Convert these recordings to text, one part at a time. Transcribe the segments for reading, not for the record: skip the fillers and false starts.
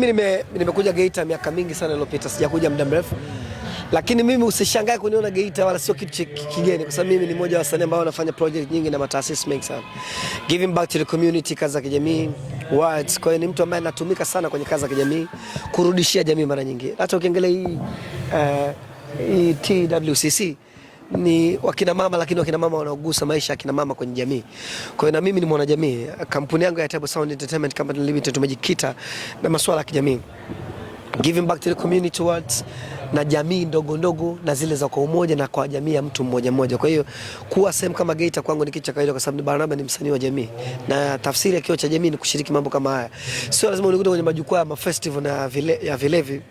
Mimi nimekuja Geita miaka mingi sana iliyopita, sijakuja muda mrefu. Lakini mimi usishangae kuniona Geita, wala sio kitu kigeni, kwa sababu mimi ni mmoja wa wasanii ambao wanafanya project nyingi na mataasisi mengi sana. Giving back to the community, kazi za kijamii, words. Kwa hiyo ni mtu ambaye anatumika sana kwenye kazi za kijamii, kurudishia jamii mara nyingi. Hata ukiangalia hii TWCC ni wakina mama, lakini wakina mama wanaogusa maisha ya kina mama kwenye jamii. Kwa hiyo na mimi ni mwana jamii. Kampuni yangu ya Table Sound Entertainment Company Limited tumejikita na masuala ya kijamii. Giving back to the community words, na jamii ndogo ndogo na zile za kwa umoja na kwa jamii ya mtu mmoja mmoja. Kwa hiyo kuwa sehemu kama Geita kwangu ni kitu cha kawaida, kwa sababu Barnaba ni msanii wa jamii, na tafsiri ya kioo cha jamii ni kushiriki mambo kama haya. Sio lazima unikute kwenye majukwaa ma festival na vilevi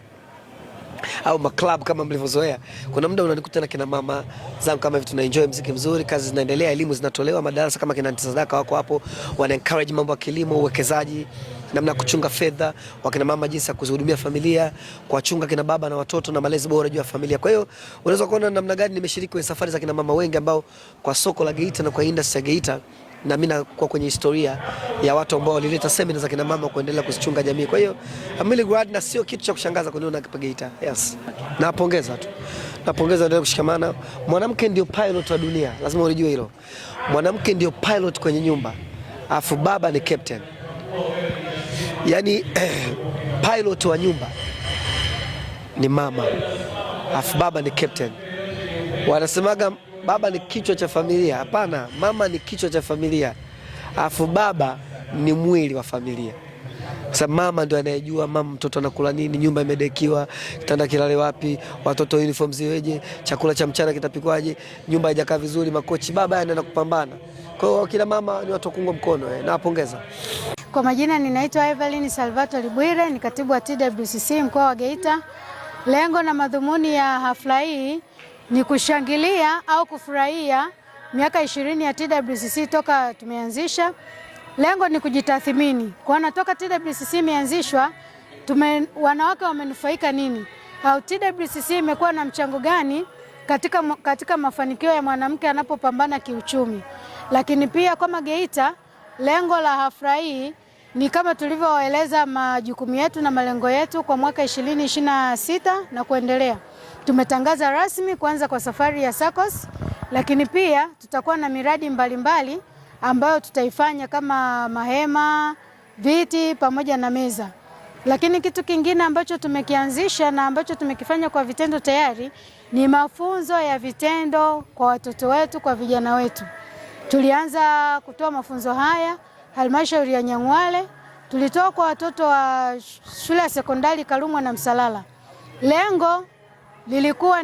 au maclub kama mlivyozoea. Kuna muda unanikuta na kina mama zangu kama hivi, tuna enjoy muziki mzuri, kazi zinaendelea, elimu zinatolewa, madarasa kama kina Sadaka wako hapo, wana encourage mambo ya kilimo, uwekezaji, namna kuchunga fedha, wakina mama jinsi ya kuhudumia familia, kuwachunga kina baba na watoto na malezi bora juu ya familia. Kwa hiyo unaweza kuona namna gani nimeshiriki kwenye safari za kina mama wengi ambao kwa soko la Geita na kwa industry ya Geita, na mimi nakuwa kwenye historia ya watu ambao walileta semina za kina mama kuendelea kuzichunga jamii. Kwa hiyo I'm really glad, na sio kitu cha kushangaza kuniona hapa Geita. Yes. Napongeza tu. Napongeza ndio kushikamana. Mwanamke ndio pilot wa dunia. Lazima ulijue hilo. Mwanamke ndio pilot kwenye nyumba. Afu baba ni captain. Yaani pilot wa nyumba ni mama. Afu baba ni captain. Wanasemaga baba ni kichwa cha familia. Hapana, mama ni kichwa cha familia. Afu baba ni mwili wa familia. Sasa mama ndio anayejua mama mtoto anakula nini, nyumba imedekiwa, kitanda kilale wapi, watoto uniform ziweje, chakula cha mchana kitapikwaje, nyumba haijakaa vizuri, makochi. Baba anaenda kupambana. Kwa hiyo kila mama ni watu kuungwa mkono. Nawapongeza. Kwa majina ninaitwa Evelyn Salvatore Bwire, ni katibu wa TWCC mkoa wa Geita. Lengo na madhumuni ya hafla hii ni kushangilia au kufurahia miaka 20 ya TWCC toka tumeanzisha. Lengo ni kujitathmini, kuona toka TWCC imeanzishwa wanawake wamenufaika nini, au TWCC imekuwa na mchango gani katika mafanikio ya mwanamke anapopambana kiuchumi. Lakini pia kama Geita, lengo la hafla hii ni kama tulivyoeleza majukumu yetu na malengo yetu kwa mwaka 2026 na kuendelea. Tumetangaza rasmi kuanza kwa safari ya SACCOS, lakini pia tutakuwa na miradi mbalimbali ambayo tutaifanya kama mahema, viti pamoja na meza. Lakini kitu kingine ambacho tumekianzisha na ambacho tumekifanya kwa vitendo tayari ni mafunzo ya vitendo kwa watoto wetu, kwa vijana wetu. Tulianza kutoa mafunzo haya halmashauri ya Nyang'hwale, tulitoa kwa watoto wa shule ya sekondari Karumwa na Msalala. Lengo lilikuwa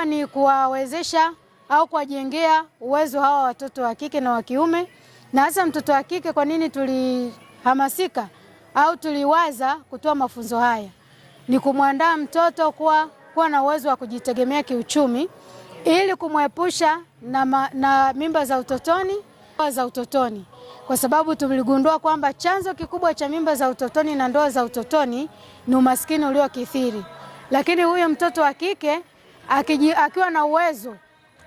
ni kuwawezesha au kuwajengea uwezo hawa watoto wa kike na wa kiume. Na hasa mtoto wa kike, kwa nini tulihamasika au tuliwaza kutoa mafunzo haya? Ni kumwandaa mtoto kuwa na uwezo wa kujitegemea kiuchumi, ili kumwepusha na mimba za utotoni. Kwa sababu tuligundua kwamba chanzo kikubwa cha mimba za utotoni na ndoa za utotoni ni umaskini uliokithiri. Lakini huyo mtoto wa kike akiwa na uwezo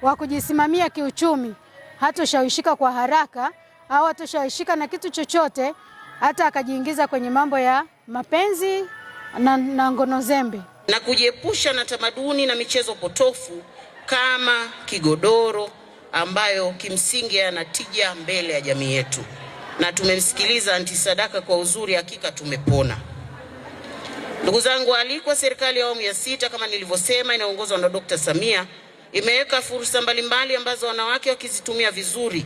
wa kujisimamia kiuchumi, hatoshawishika kwa haraka au hatoshawishika na kitu chochote, hata akajiingiza kwenye mambo ya mapenzi na ngono zembe, na kujiepusha na tamaduni na michezo potofu kama kigodoro, ambayo kimsingi yana tija mbele ya jamii yetu. Na tumemsikiliza Aunty Sadaka kwa uzuri, hakika tumepona. Ndugu zangu, alikwa serikali ya awamu ya 6 kama nilivyosema, inaongozwa na Dr. Samia, imeweka fursa mbalimbali ambazo wanawake wakizitumia vizuri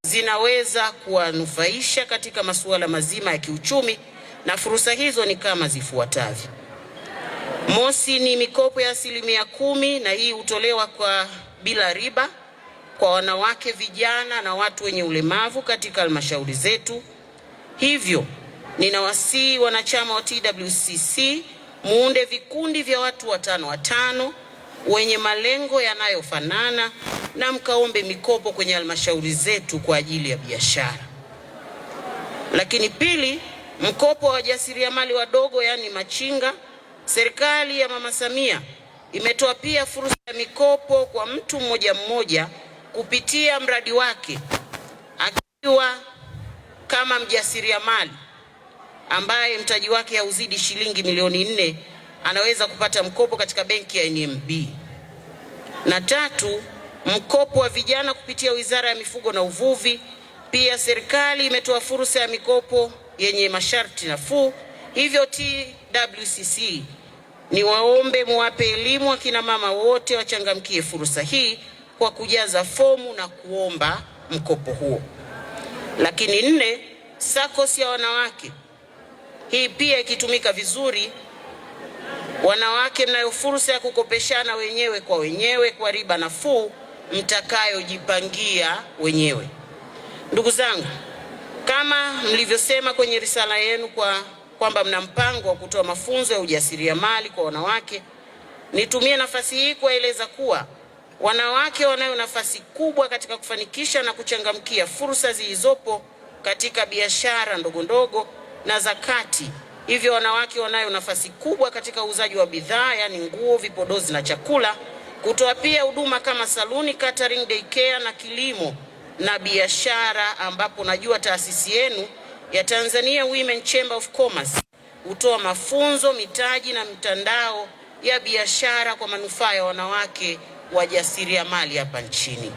zinaweza kuwanufaisha katika masuala mazima ya kiuchumi, na fursa hizo ni kama zifuatavyo. Mosi ni mikopo ya 10%, na hii hutolewa bila riba kwa wanawake, vijana na watu wenye ulemavu katika halmashauri zetu. Hivyo ninawasihi wanachama wa TWCC muunde vikundi vya watu 5 wenye malengo yanayofanana na mkaombe mikopo kwenye halmashauri zetu kwa ajili ya biashara. Lakini pili, mkopo wa wajasiriamali wadogo, yani machinga. Serikali ya Mama Samia imetoa pia fursa ya mikopo kwa mtu mmoja kupitia mradi wake, akiwa kama mjasiriamali ambaye mtaji wake hauzidi shilingi milioni 4 anaweza kupata mkopo katika benki ya NMB. Na tatu, mkopo wa vijana kupitia Wizara ya Mifugo na Uvuvi. Pia serikali imetoa fursa ya mikopo yenye masharti nafuu. Hivyo TWCC ni waombe muwape elimu akina mama wote wachangamkie fursa hii kwa kujaza fomu na kuomba mkopo huo. Lakini 4, SACCOS ya wanawake. Hii pia ikitumika vizuri, wanawake mnayo fursa ya kukopeshana wenyewe kwa riba nafuu mtakayojipangia wenyewe. Ndugu zangu, kama mlivyosema kwenye risala yenu kwamba mna mpango wa kutoa mafunzo ya ujasiriamali kwa wanawake, nitumie nafasi hii kueleza kuwa wanawake wanayo nafasi kubwa katika kufanikisha na kuchangamkia fursa zilizopo katika biashara ndogondogo na za kati. Hivyo wanawake wanayo nafasi kubwa katika uuzaji wa bidhaa, yani nguo, vipodozi na chakula, kutoa pia huduma kama saluni, catering, daycare na kilimo na biashara, ambapo najua taasisi yenu ya Tanzania Women Chamber of Commerce hutoa mafunzo, mitaji na mitandao ya biashara kwa manufaa ya wanawake wajasiriamali hapa nchini.